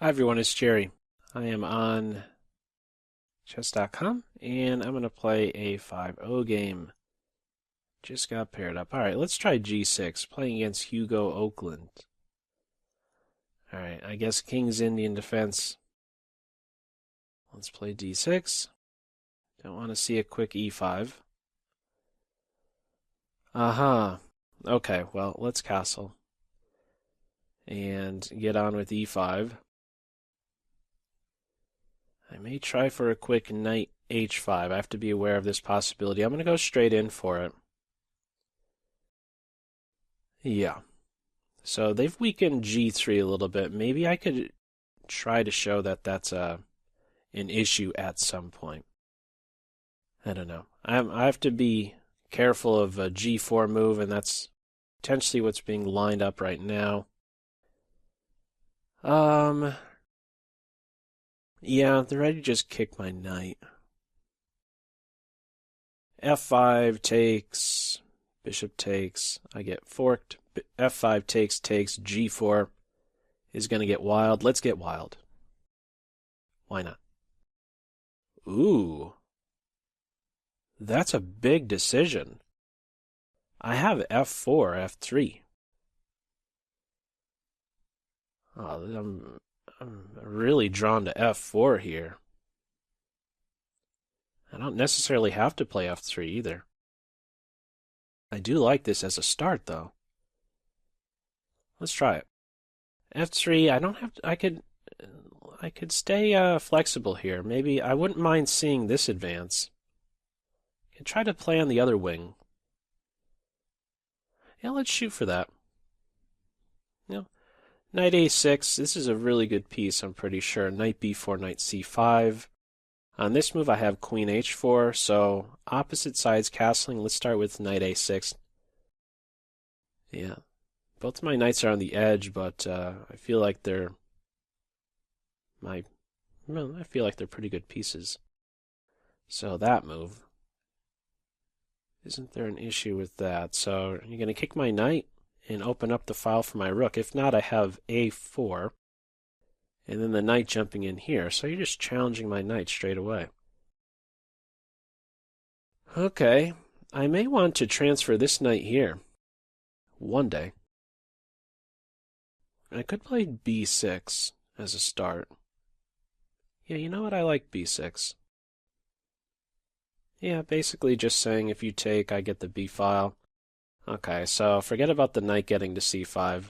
Hi everyone, it's Jerry. I am on chess.com and I'm going to play a 5-0 game. Just got paired up. Alright, let's try g6, playing against Hugo Oakland. Alright, I guess King's Indian defense. Let's play d6. Don't want to see a quick e5. Aha. Okay, well, let's castle. And get on with e5. I may try for a quick knight h5. I have to be aware of this possibility. I'm going to go straight in for it. Yeah. So they've weakened g3 a little bit. Maybe I could try to show that that's an issue at some point. I don't know. I have to be careful of a g4 move, and that's potentially what's being lined up right now. Yeah, they're ready to just kick my knight. f5 takes, bishop takes, I get forked. f5 takes, g4 is going to get wild. Let's get wild. Why not? Ooh. That's a big decision. I have f4, f3. Oh, I'm really drawn to f4 here. I don't necessarily have to play f3 either. I do like this as a start, though. Let's try it. f3, I don't have to, I could stay flexible here. Maybe I wouldn't mind seeing this advance. I can try to play on the other wing. Yeah, let's shoot for that. Yeah. Knight a6, this is a really good piece, I'm pretty sure. Knight b4, knight c5. On this move, I have queen h4, so opposite sides castling. Let's start with knight a6. Yeah, both my knights are on the edge, but I feel like they're pretty good pieces. So that move, isn't there an issue with that? So you're going to kick my knight and open up the file for my rook. If not, I have a4, and then the knight jumping in here. So you're just challenging my knight straight away. Okay, I may want to transfer this knight here one day. I could play b6 as a start. Yeah, you know what? I like b6. Yeah, basically just saying if you take, I get the b file. Okay, so forget about the knight getting to c5.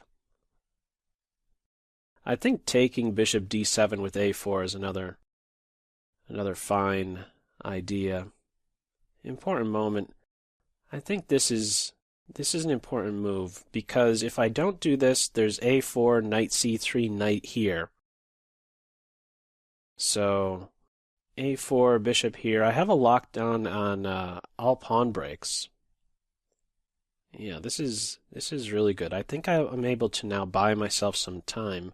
I think taking bishop d7 with a4 is another fine idea. Important moment. I think this is an important move because if I don't do this, there's a4, knight c3, knight here. So a4, bishop here. I have a lockdown on all pawn breaks. Yeah, this is really good. I think I'm able to now buy myself some time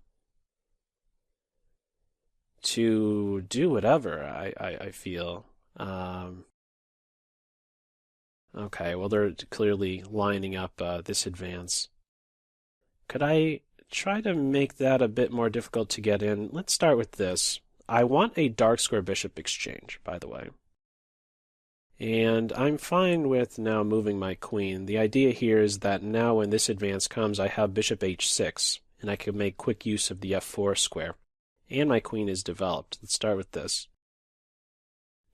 to do whatever I feel. Okay, well, they're clearly lining up this advance. Could I try to make that a bit more difficult to get in? Let's start with this. I want a dark square bishop exchange, by the way. And I'm fine with now moving my queen. The idea here is that now when this advance comes, I have bishop h6, and I can make quick use of the f4 square. And my queen is developed. Let's start with this.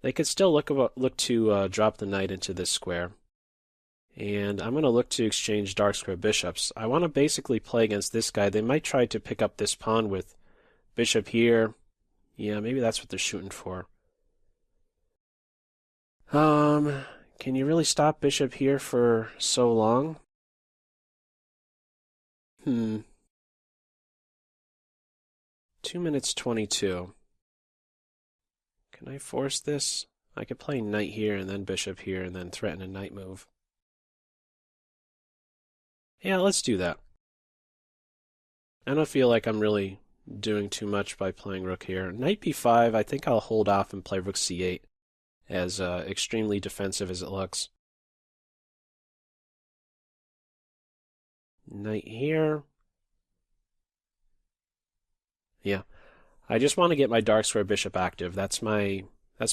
They could still look to drop the knight into this square. And I'm going to look to exchange dark square bishops. I want to basically play against this guy. They might try to pick up this pawn with bishop here. Yeah, maybe that's what they're shooting for. Can you really stop bishop here for so long? 2 minutes 22. Can I force this? I could play knight here and then bishop here and then threaten a knight move. Yeah, let's do that. I don't feel like I'm really doing too much by playing rook here. Knight b5, I think I'll hold off and play rook c8, as extremely defensive as it looks. Knight here. Yeah, I just want to get my dark square bishop active. That's my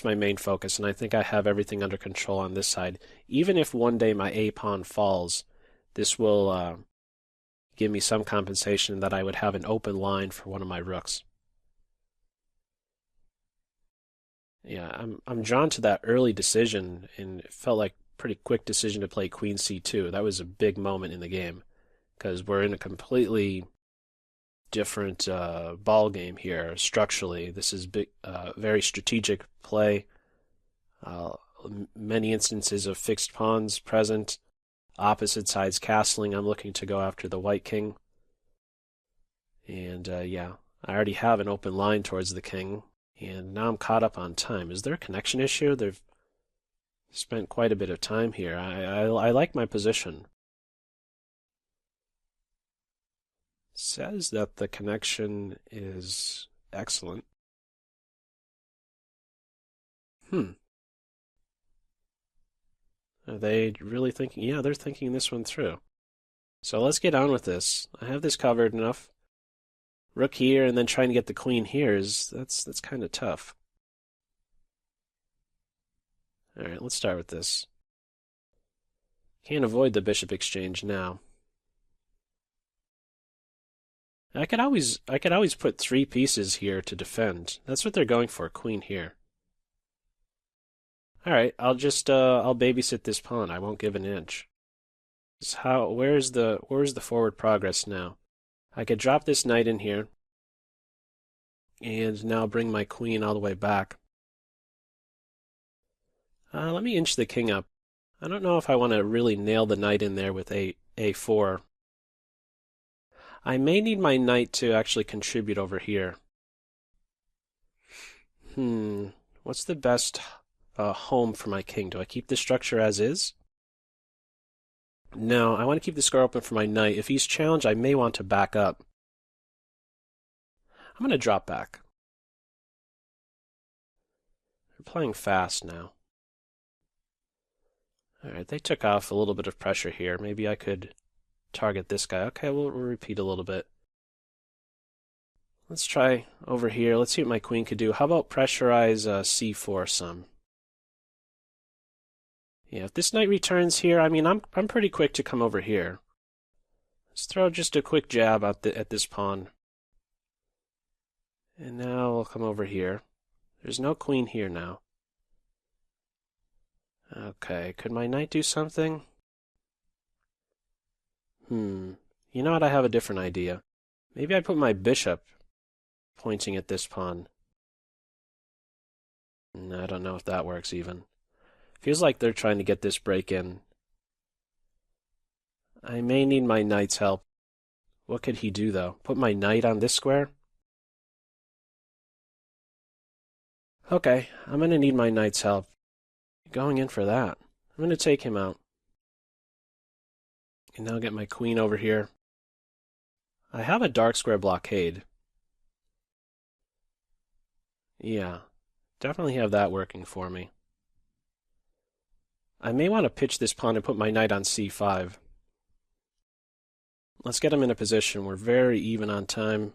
main focus, and I think I have everything under control on this side. Even if one day my A pawn falls, this will give me some compensation that I would have an open line for one of my rooks. Yeah, I'm drawn to that early decision, and it felt like a pretty quick decision to play Queen C2. That was a big moment in the game because we're in a completely different ball game here structurally. This is big, very strategic play. Many instances of fixed pawns present. Opposite sides castling. I'm looking to go after the white king. And yeah, I already have an open line towards the king. And now I'm caught up on time. Is there a connection issue? They've spent quite a bit of time here. I like my position. Says that the connection is excellent. Are they really thinking? Yeah, they're thinking this one through. So let's get on with this. I have this covered enough. Rook here and then trying to get the queen here that's kind of tough. All right, let's start with this. Can't avoid the bishop exchange now. I could always put 3 pieces here to defend. That's what they're going for, queen here. All right, I'll just I'll babysit this pawn. I won't give an inch. Where's the forward progress now? I could drop this knight in here and now bring my queen all the way back. Let me inch the king up. I don't know if I want to really nail the knight in there with A4. I may need my knight to actually contribute over here. What's the best home for my king? Do I keep the structure as is? No, I want to keep the square open for my knight. If he's challenged, I may want to back up. I'm going to drop back. They're playing fast now. All right, they took off a little bit of pressure here. Maybe I could target this guy. Okay, we'll repeat a little bit. Let's try over here. Let's see what my queen could do. How about pressurize C4 some? Yeah, if this knight returns here, I mean, I'm pretty quick to come over here. Let's throw just a quick jab at this pawn. And now we'll come over here. There's no queen here now. Okay, could my knight do something? You know what? I have a different idea. Maybe I put my bishop pointing at this pawn. I don't know if that works even. Feels like they're trying to get this break in. I may need my knight's help. What could he do, though? Put my knight on this square? Okay, I'm going to need my knight's help. Going in for that. I'm going to take him out. And now get my queen over here. I have a dark square blockade. Yeah, definitely have that working for me. I may want to pitch this pawn and put my knight on c5. Let's get him in a position. We're very even on time.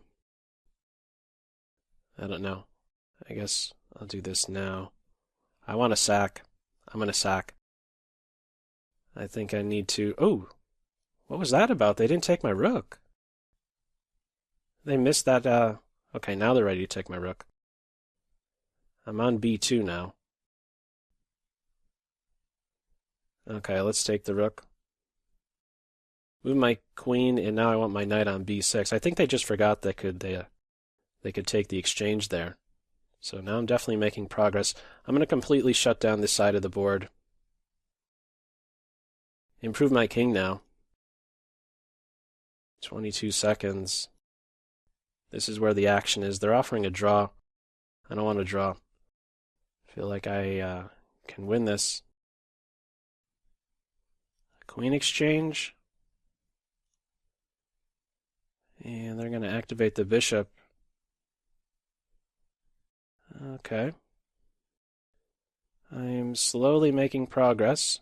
I don't know. I guess I'll do this now. I want to sack. I'm going to sack. I think I need to... Oh! What was that about? They didn't take my rook. They missed that... Okay, now they're ready to take my rook. I'm on b2 now. Okay, let's take the rook. Move my queen, and now I want my knight on b6. I think they just forgot they could take the exchange there. So now I'm definitely making progress. I'm going to completely shut down this side of the board. Improve my king now. 22 seconds. This is where the action is. They're offering a draw. I don't want to draw. I feel like I can win this. Queen exchange. And they're going to activate the bishop. Okay. I'm slowly making progress.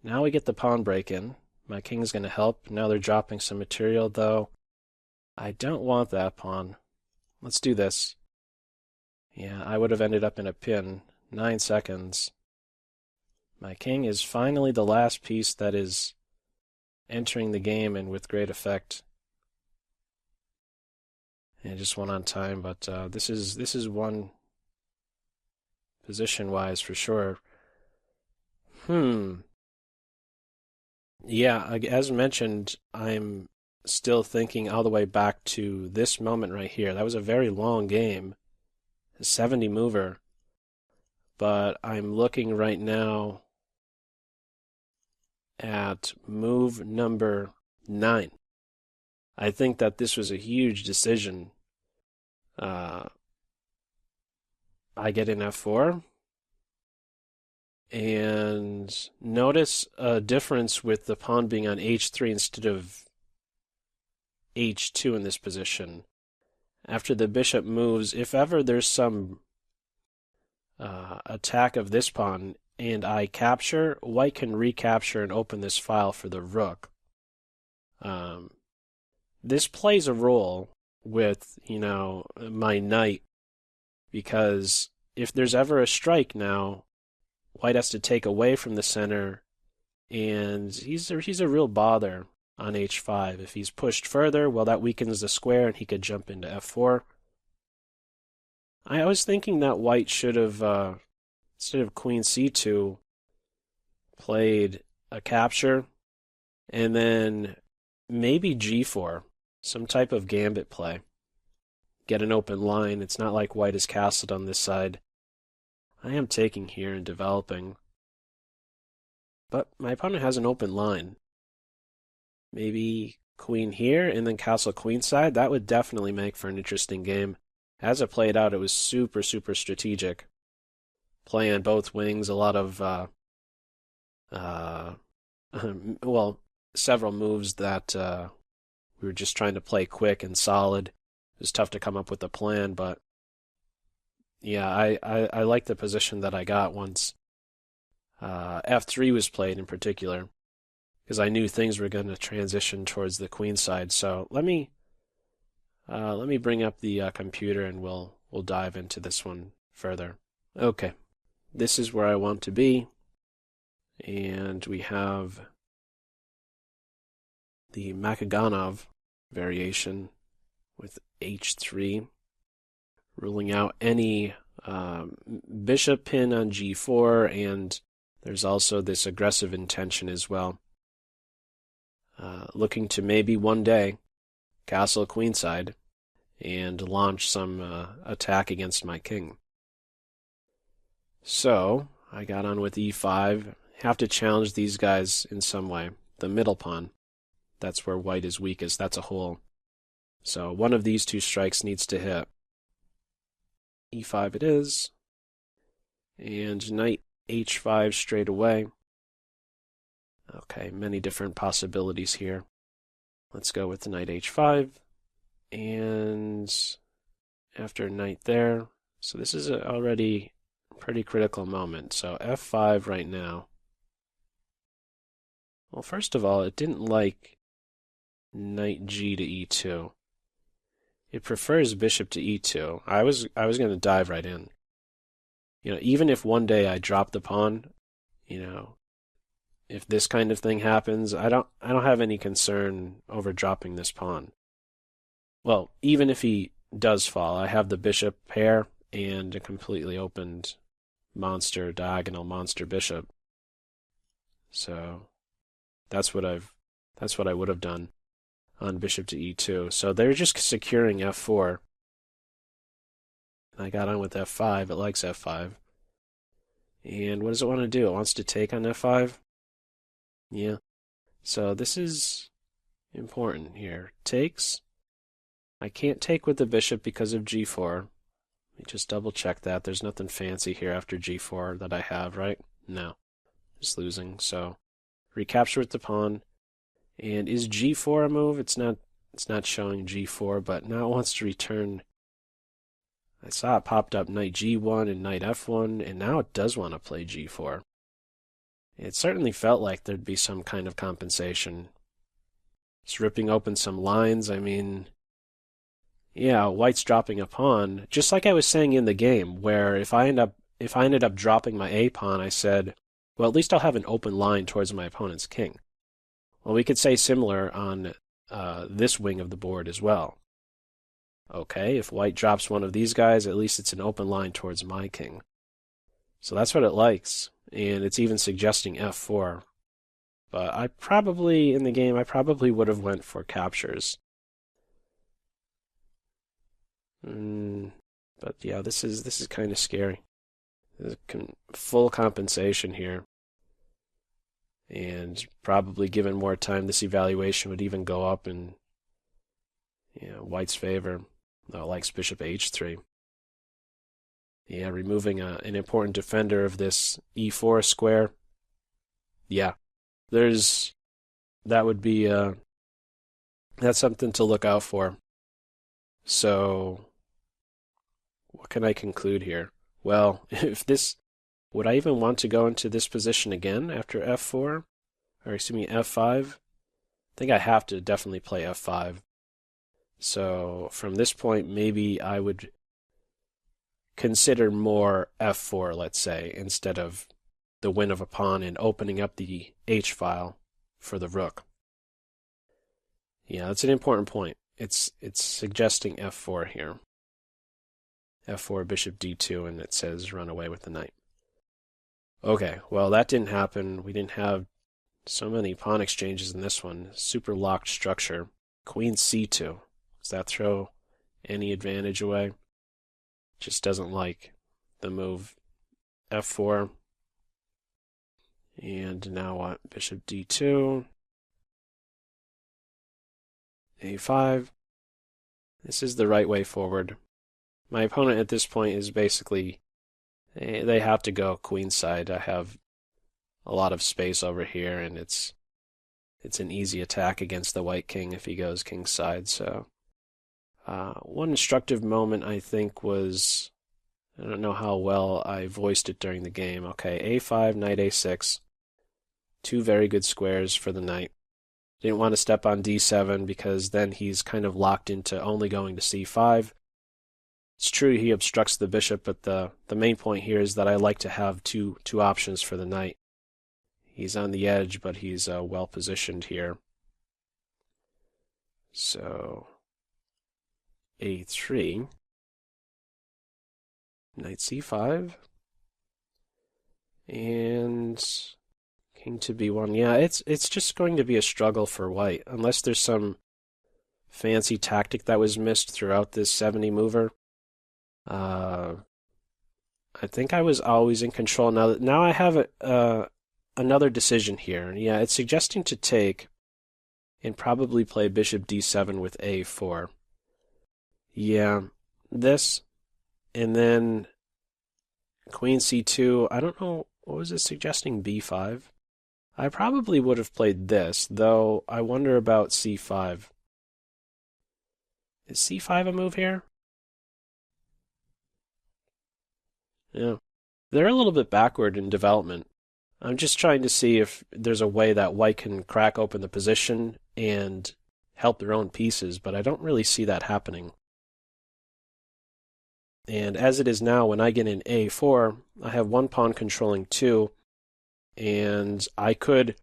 Now we get the pawn break in. My king's going to help. Now they're dropping some material, though. I don't want that pawn. let's do this. Yeah, I would have ended up in a pin. 9 seconds. My king is finally the last piece that is entering the game and with great effect. And just won on time, but this is one position-wise for sure. Yeah, as mentioned, I'm still thinking all the way back to this moment right here. That was a very long game, a 70 mover. But I'm looking right now at move number 9. I think that this was a huge decision. I get in f4. And notice a difference with the pawn being on h3 instead of h2 in this position. After the bishop moves, if ever there's some attack of this pawn and I capture, white can recapture and open this file for the rook. This plays a role with, my knight, because if there's ever a strike now, white has to take away from the center, and he's a real bother on h5. If he's pushed further, well, that weakens the square, and he could jump into f4. I was thinking that white should have, instead of queen c2, played a capture, and then maybe g4, some type of gambit play. Get an open line. It's not like white is castled on this side. I am taking here and developing. But my opponent has an open line. Maybe queen here and then castle queenside. That would definitely make for an interesting game. As it played out, it was super, super strategic. Play on both wings, a lot of, several moves that we were just trying to play quick and solid. It was tough to come up with a plan, but yeah, I like the position that I got once f3 was played in particular, because I knew things were going to transition towards the queen side. So let me bring up the computer and we'll dive into this one further. Okay, this is where I want to be, and we have the Makogonov variation with h3. Ruling out any bishop pin on g4, and there's also this aggressive intention as well. Looking to maybe one day castle queenside and launch some attack against my king. So I got on with e5. Have to challenge these guys in some way. The middle pawn, that's where white is weakest. That's a hole. So one of these two strikes needs to hit. e5 it is, and knight h5 straight away. Okay, many different possibilities here. Let's go with knight h5, and after knight there, so this is already a pretty critical moment. So f5 right now. Well, first of all, it didn't like knight g to e2. It prefers bishop to e2. I was going to dive right in. Even if one day I drop the pawn, if this kind of thing happens, I don't have any concern over dropping this pawn. Well, even if he does fall, I have the bishop pair and a completely opened monster diagonal monster bishop. So that's what I would have done on bishop to e2. So they're just securing f4. I got on with f5. It likes f5. And what does it want to do? It wants to take on f5? Yeah. So this is important here. Takes. I can't take with the bishop because of g4. Let me just double check that. There's nothing fancy here after g4 that I have, right? No. Just losing. So recapture with the pawn. And is g4 a move? It's not showing g4, but now it wants to return. I saw it popped up knight g1 and knight f1, and now it does want to play g4. It certainly felt like there'd be some kind of compensation. It's ripping open some lines. I mean, Yeah, white's dropping a pawn, just like I was saying in the game, where if I ended up dropping my A pawn, I said, well, at least I'll have an open line towards my opponent's king. Well, we could say similar on this wing of the board as well. Okay, if white drops one of these guys, at least it's an open line towards my king. So that's what it likes, and it's even suggesting f4. But I probably, in the game, I probably would have went for captures. But yeah, this is kind of scary. There's full compensation here. And probably given more time, this evaluation would even go up in white's favor. Though it likes bishop h3. Yeah, removing an important defender of this e4 square. Yeah, that would be that's something to look out for. So what can I conclude here? Well, would I even want to go into this position again after f4? Or excuse me, f5? I think I have to definitely play f5. So from this point, maybe I would consider more f4, let's say, instead of the win of a pawn and opening up the h file for the rook. Yeah, that's an important point. It's suggesting f4 here. f4, bishop d2, and it says run away with the knight. Okay, well, that didn't happen. We didn't have so many pawn exchanges in this one. Super locked structure. Queen c2. Does that throw any advantage away? Just doesn't like the move f4. And now what? Bishop d2. a5. This is the right way forward. My opponent at this point is basically, they have to go queenside. I have a lot of space over here, and it's an easy attack against the white king if he goes kingside. So one instructive moment, I think, was, I don't know how well I voiced it during the game. Okay, a5, knight a6. Two very good squares for the knight. Didn't want to step on d7 because then he's kind of locked into only going to c5. It's true he obstructs the bishop, but the main point here is that I like to have two options for the knight. He's on the edge, but he's well positioned here. So a3, knight c5, and king to b1. Yeah, it's just going to be a struggle for white, unless there's some fancy tactic that was missed throughout this 70 mover. I think I was always in control. Now I have another decision here. Yeah, it's suggesting to take and probably play bishop d7 with a4. Yeah, this, and then queen c2. I don't know, what was it suggesting? b5? I probably would have played this, though I wonder about c5. Is c5 a move here? Yeah. They're a little bit backward in development. I'm just trying to see if there's a way that white can crack open the position and help their own pieces, but I don't really see that happening. And as it is now, when I get in a4, I have one pawn controlling two, and I could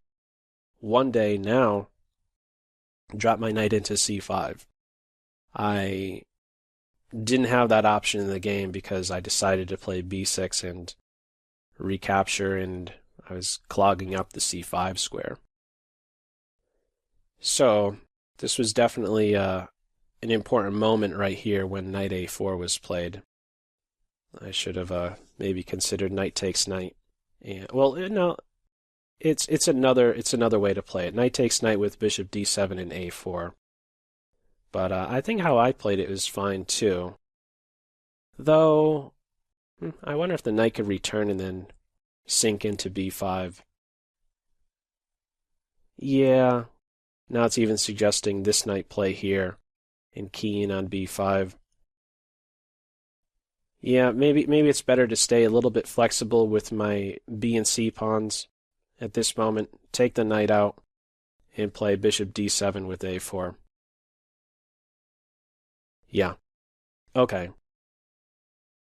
one day now drop my knight into c5. I didn't have that option in the game because I decided to play b6 and recapture, and I was clogging up the c5 square. So this was definitely an important moment right here when knight a4 was played. I should have maybe considered knight takes knight. And, well, no, it's another way to play it. Knight takes knight with bishop d7 and a4. But I think how I played it was fine too. Though, I wonder if the knight could return and then sink into b5. Yeah, now it's even suggesting this knight play here and key in on b5. Yeah, maybe it's better to stay a little bit flexible with my b and c pawns at this moment. Take the knight out and play bishop d7 with a4. Yeah, Okay,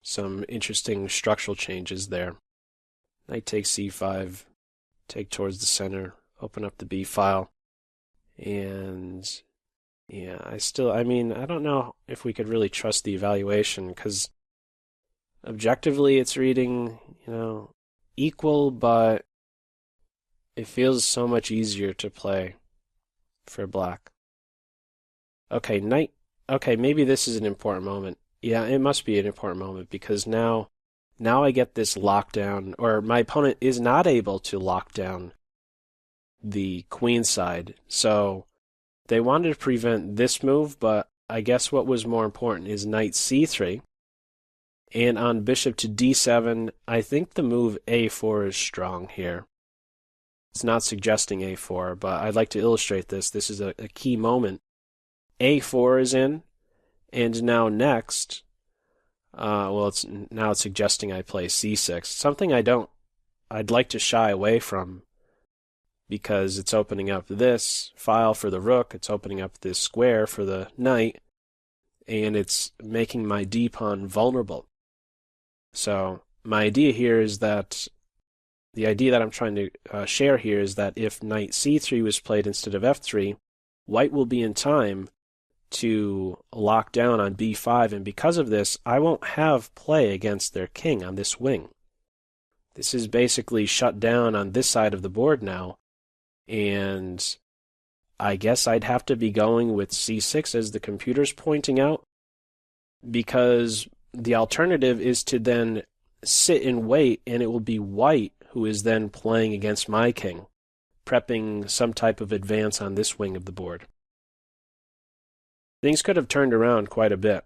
some interesting structural changes there. Knight takes c5, take towards the center, open up the b file, and yeah, I mean, I don't know if we could really trust the evaluation because objectively it's reading, equal, but it feels so much easier to play for black. Okay, knight. Okay, maybe this is an important moment. Yeah, it must be an important moment because now I get this lockdown, or my opponent is not able to lock down the queen side. So they wanted to prevent this move, but I guess what was more important is knight c3. And on bishop to d7, I think the move a4 is strong here. It's not suggesting a4, but I'd like to illustrate this. This is a key moment. a4 is in, and now next, it's suggesting I play c6. Something I'd like to shy away from because it's opening up this file for the rook, it's opening up this square for the knight, and it's making my d-pawn vulnerable. So my idea here is that the idea that I'm trying to share here is that if knight c3 was played instead of f3, white will be in time to lock down on b5, and because of this, I won't have play against their king on this wing. This is basically shut down on this side of the board now, and I guess I'd have to be going with c6 as the computer's pointing out, because the alternative is to then sit and wait, and it will be white who is then playing against my king, prepping some type of advance on this wing of the board. Things could have turned around quite a bit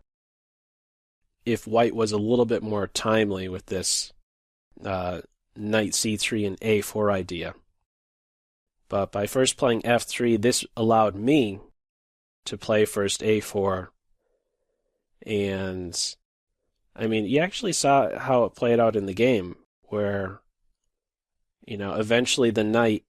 if white was a little bit more timely with this knight c3 and a4 idea. But by first playing f3, this allowed me to play first a4. And, I mean, you actually saw how it played out in the game, where, eventually the knight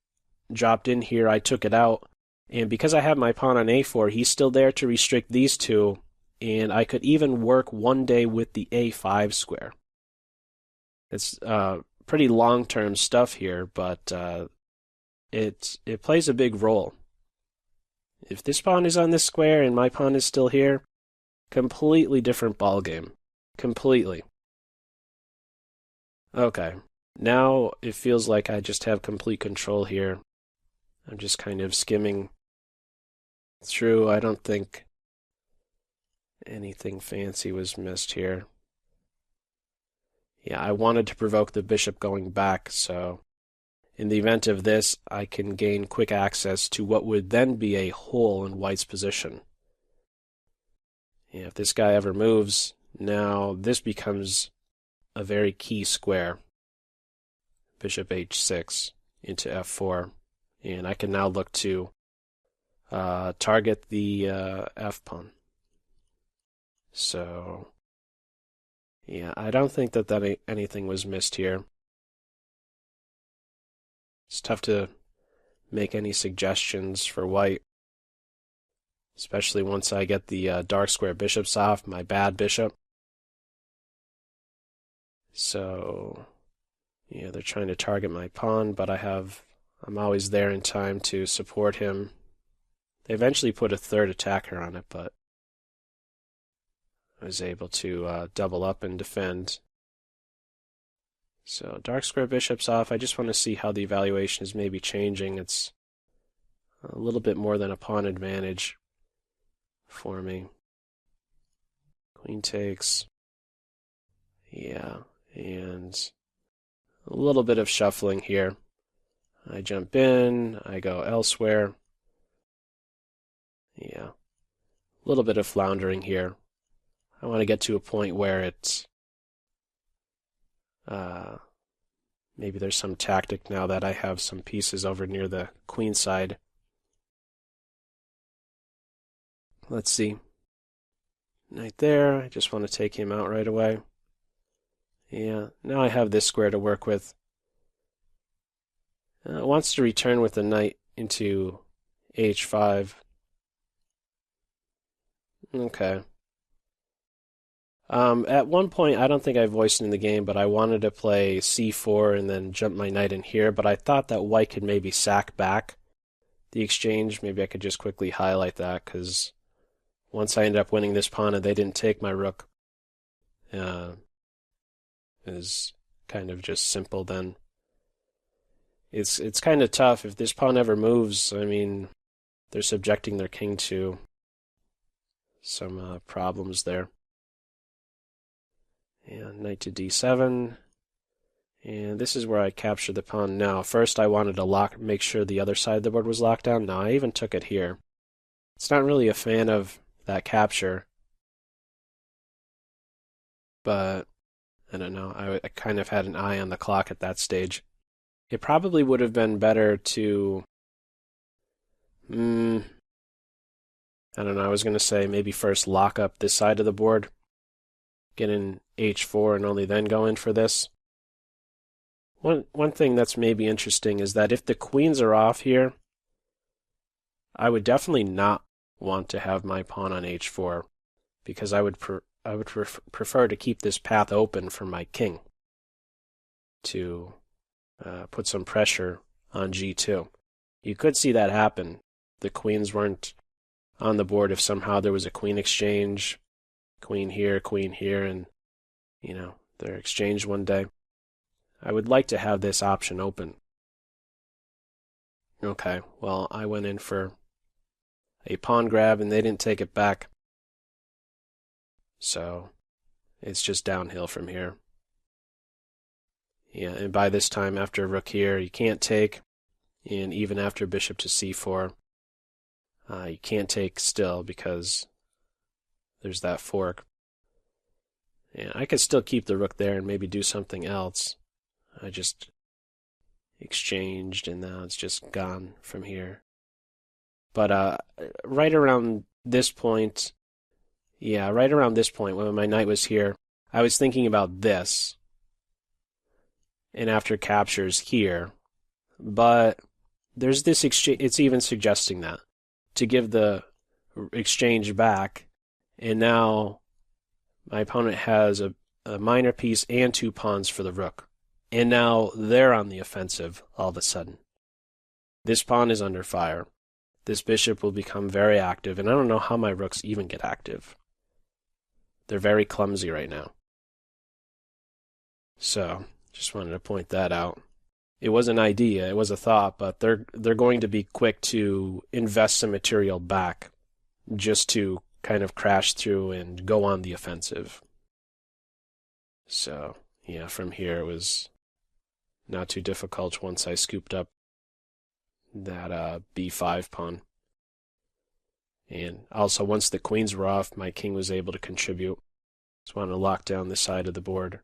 dropped in here, I took it out, and because I have my pawn on a4, he's still there to restrict these two, and I could even work one day with the a5 square. It's pretty long-term stuff here, but it plays a big role. If this pawn is on this square and my pawn is still here, completely different ballgame. Completely. Okay, now it feels like I just have complete control here. I'm just kind of skimming through. I don't think anything fancy was missed here. Yeah, I wanted to provoke the bishop going back, so in the event of this, I can gain quick access to what would then be a hole in white's position. Yeah, if this guy ever moves, now this becomes a very key square. Bishop h6 into f4. And I can now look to target the f-pawn. So, yeah, I don't think that anything was missed here. It's tough to make any suggestions for white, especially once I get the dark square bishops off, my bad bishop. So, yeah, they're trying to target my pawn, but I'm always there in time to support him. They eventually put a third attacker on it, but I was able to double up and defend. So dark square bishop's off. I just want to see how the evaluation is maybe changing. It's a little bit more than a pawn advantage for me. Queen takes. Yeah, and a little bit of shuffling here. I jump in, I go elsewhere. Yeah, a little bit of floundering here. I want to get to a point where it's maybe there's some tactic now that I have some pieces over near the queen side. Let's see. Right there, I just want to take him out right away. Yeah, now I have this square to work with. It wants to return with the knight into h5. Okay. At one point, I don't think I voiced it in the game, but I wanted to play c4 and then jump my knight in here, but I thought that white could maybe sack back the exchange. Maybe I could just quickly highlight that, because once I ended up winning this pawn and they didn't take my rook, it was kind of just simple then. It's kind of tough. If this pawn ever moves, I mean, they're subjecting their king to some problems there. And knight to d7. And this is where I captured the pawn. Now, first I wanted to make sure the other side of the board was locked down. No, I even took it here. It's not really a fan of that capture, but I don't know. I kind of had an eye on the clock at that stage. It probably would have been better to, I don't know, I was going to say maybe first lock up this side of the board, get in h4, and only then go in for this. One thing that's maybe interesting is that if the queens are off here, I would definitely not want to have my pawn on h4, because I would prefer to keep this path open for my king to put some pressure on g2. You could see that happen. The queens weren't on the board if somehow there was a queen exchange, queen here, and, you know, they're exchanged one day. I would like to have this option open. Okay, well, I went in for a pawn grab and they didn't take it back. So it's just downhill from here. Yeah, and by this time, after rook here, you can't take, and even after bishop to c4, you can't take still because there's that fork. And I could still keep the rook there and maybe do something else. I just exchanged, and now it's just gone from here. But right around this point, when my knight was here, I was thinking about this. And after captures here, but there's this exchange. It's even suggesting that to give the exchange back, and now my opponent has a minor piece and 2 pawns for the rook, and now they're on the offensive all of a sudden. This pawn is under fire. This bishop will become very active, and I don't know how my rooks even get active. They're very clumsy right now. So just wanted to point that out. It was an idea, it was a thought, but they're going to be quick to invest some material back just to kind of crash through and go on the offensive. So, yeah, from here it was not too difficult once I scooped up that b5 pawn. And also, once the queens were off, my king was able to contribute. Just wanted to lock down this side of the board.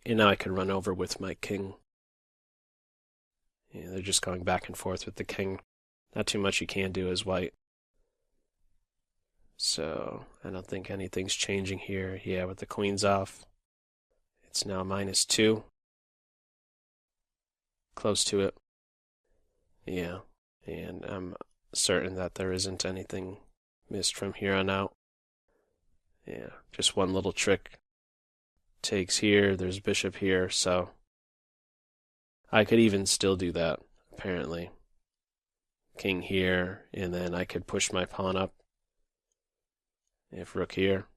And now I can run over with my king. Yeah, they're just going back and forth with the king. Not too much you can do as white. So I don't think anything's changing here. Yeah, with the queens off, it's now -2. Close to it. Yeah, and I'm certain that there isn't anything missed from here on out. Yeah, just one little trick. Takes here, there's bishop here, so I could even still do that, apparently. King here, and then I could push my pawn up. If rook here,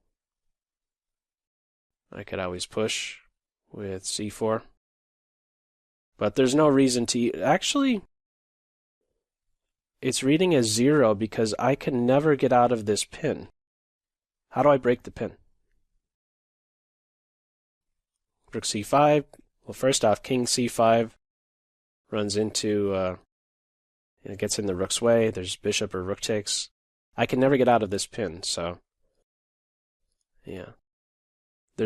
I could always push with c4. But there's no reason to... Actually, it's reading as 0 because I can never get out of this pin. How do I break the pin? Rook c5. Well, first off, king c5 runs into... it gets in the rook's way. There's bishop or rook takes. I can never get out of this pin, so... Yeah. There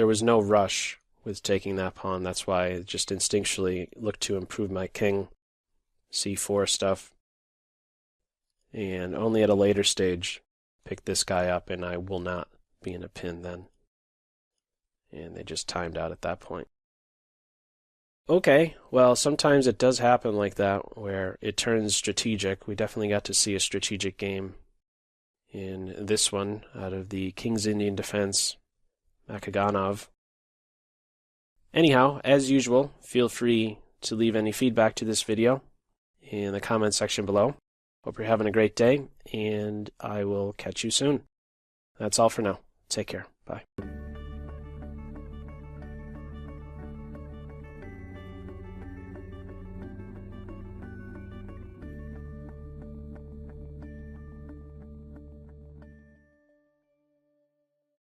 was no rush with taking that pawn. That's why I just instinctually looked to improve my king. c4 stuff. And only at a later stage pick this guy up, and I will not be in a pin then. And they just timed out at that point. Okay, well, sometimes it does happen like that, where it turns strategic. We definitely got to see a strategic game in this one out of the King's Indian Defense, Makogonov. Anyhow, as usual, feel free to leave any feedback to this video in the comment section below. Hope you're having a great day, and I will catch you soon. That's all for now. Take care. Bye.